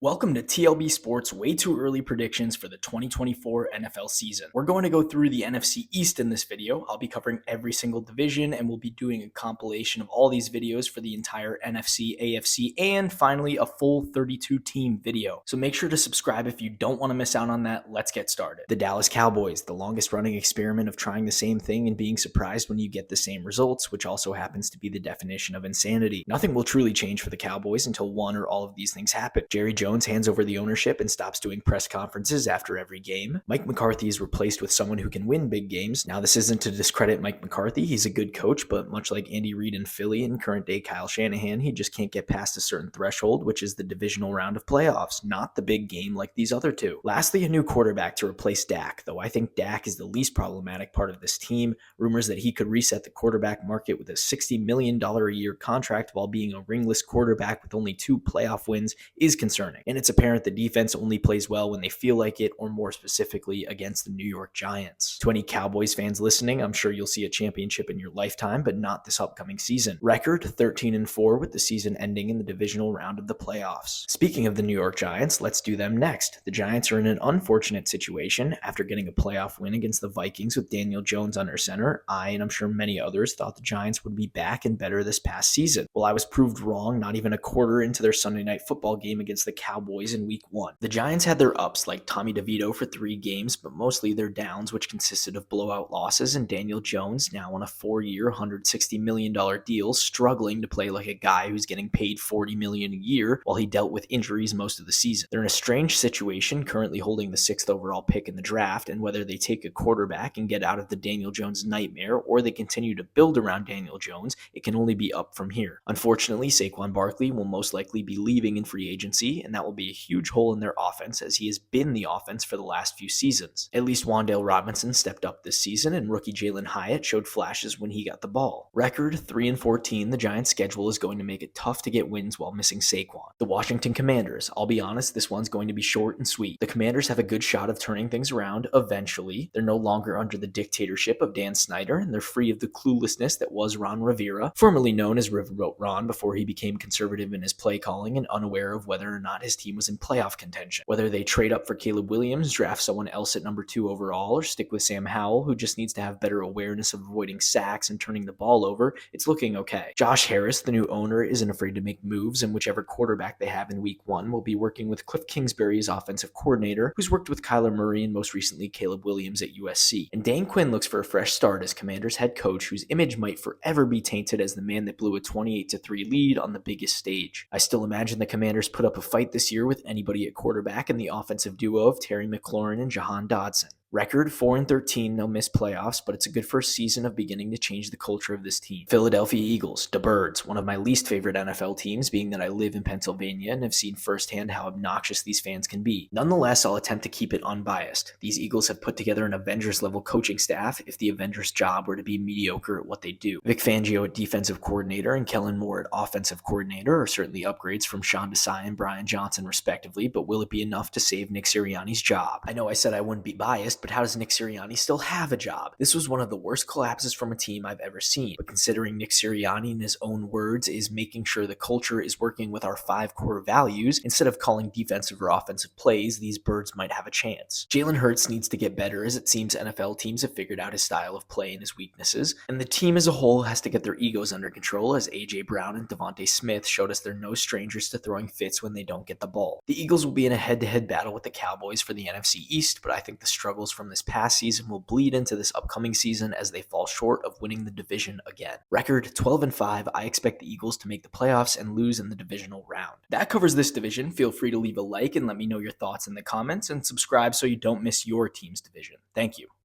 Welcome to TLB Sports' way too early predictions for the 2024 NFL season. We're going to go through the NFC East in this video. I'll be covering every single division, and we'll be doing a compilation of all these videos for the entire NFC, AFC, and finally a full 32-team video. So make sure to subscribe if you don't want to miss out on that. Let's get started. The Dallas Cowboys, the longest running experiment of trying the same thing and being surprised when you get the same results, which also happens to be the definition of insanity. Nothing will truly change for the Cowboys until one or all of these things happen. Jerry Jones hands over the ownership and stops doing press conferences after every game. Mike McCarthy is replaced with someone who can win big games. Now, this isn't to discredit Mike McCarthy. He's a good coach, but much like Andy Reid in Philly and current day Kyle Shanahan, he just can't get past a certain threshold, which is the divisional round of playoffs, not the big game like these other two. Lastly, a new quarterback to replace Dak, though I think Dak is the least problematic part of this team. Rumors that he could reset the quarterback market with a $60 million a year contract while being a ringless quarterback with only 2 playoff wins is concerning. And it's apparent the defense only plays well when they feel like it, or more specifically against the New York Giants. To any Cowboys fans listening, I'm sure you'll see a championship in your lifetime, but not this upcoming season. Record 13-4 with the season ending in the divisional round of the playoffs. Speaking of the New York Giants, let's do them next. The Giants are in an unfortunate situation after getting a playoff win against the Vikings with Daniel Jones under center. I, and I'm sure many others, thought the Giants would be back and better this past season. Well, I was proved wrong not even a quarter into their Sunday night football game against the Cowboys in week 1. The Giants had their ups like Tommy DeVito for 3 games, but mostly their downs, which consisted of blowout losses and Daniel Jones, now on a 4-year, $160 million deal, struggling to play like a guy who's getting paid $40 million a year while he dealt with injuries most of the season. They're in a strange situation, currently holding the 6th overall pick in the draft, and whether they take a quarterback and get out of the Daniel Jones nightmare or they continue to build around Daniel Jones, it can only be up from here. Unfortunately, Saquon Barkley will most likely be leaving in free agency, and that will be a huge hole in their offense as he has been the offense for the last few seasons. At least Wan'Dale Robinson stepped up this season, and rookie Jaylin Hyatt showed flashes when he got the ball. Record 3-14, the Giants' schedule is going to make it tough to get wins while missing Saquon. The Washington Commanders, I'll be honest, this one's going to be short and sweet. The Commanders have a good shot of turning things around eventually. They're no longer under the dictatorship of Dan Snyder, and they're free of the cluelessness that was Ron Rivera, formerly known as Riverboat Ron before he became conservative in his play calling and unaware of whether or not his team was in playoff contention. Whether they trade up for Caleb Williams, draft someone else at number 2 overall, or stick with Sam Howell, who just needs to have better awareness of avoiding sacks and turning the ball over, it's looking okay. Josh Harris, the new owner, isn't afraid to make moves, and whichever quarterback they have in week 1 will be working with Cliff Kingsbury as offensive coordinator, who's worked with Kyler Murray and most recently Caleb Williams at USC. And Dan Quinn looks for a fresh start as Commanders head coach, whose image might forever be tainted as the man that blew a 28-3 lead on the biggest stage. I still imagine the Commanders put up a fight this year with anybody at quarterback and the offensive duo of Terry McLaurin and Jahan Dodson. Record 4-13, they'll miss playoffs, but it's a good first season of beginning to change the culture of this team. Philadelphia Eagles, the Birds, one of my least favorite NFL teams, being that I live in Pennsylvania and have seen firsthand how obnoxious these fans can be. Nonetheless, I'll attempt to keep it unbiased. These Eagles have put together an Avengers-level coaching staff if the Avengers' job were to be mediocre at what they do. Vic Fangio at defensive coordinator and Kellen Moore at offensive coordinator are certainly upgrades from Sean Desai and Brian Johnson respectively, but will it be enough to save Nick Sirianni's job? I know I said I wouldn't be biased, but how does Nick Sirianni still have a job? This was one of the worst collapses from a team I've ever seen, but considering Nick Sirianni, in his own words, is making sure the culture is working with our 5 core values instead of calling defensive or offensive plays, these Birds might have a chance. Jalen Hurts needs to get better, as it seems NFL teams have figured out his style of play and his weaknesses, and the team as a whole has to get their egos under control, as A.J. Brown and Devontae Smith showed us they're no strangers to throwing fits when they don't get the ball. The Eagles will be in a head-to-head battle with the Cowboys for the NFC East, but I think the struggles from this past season will bleed into this upcoming season as they fall short of winning the division again. Record 12-5, I expect the Eagles to make the playoffs and lose in the divisional round. That covers this division. Feel free to leave a like and let me know your thoughts in the comments, and subscribe so you don't miss your team's division. Thank you.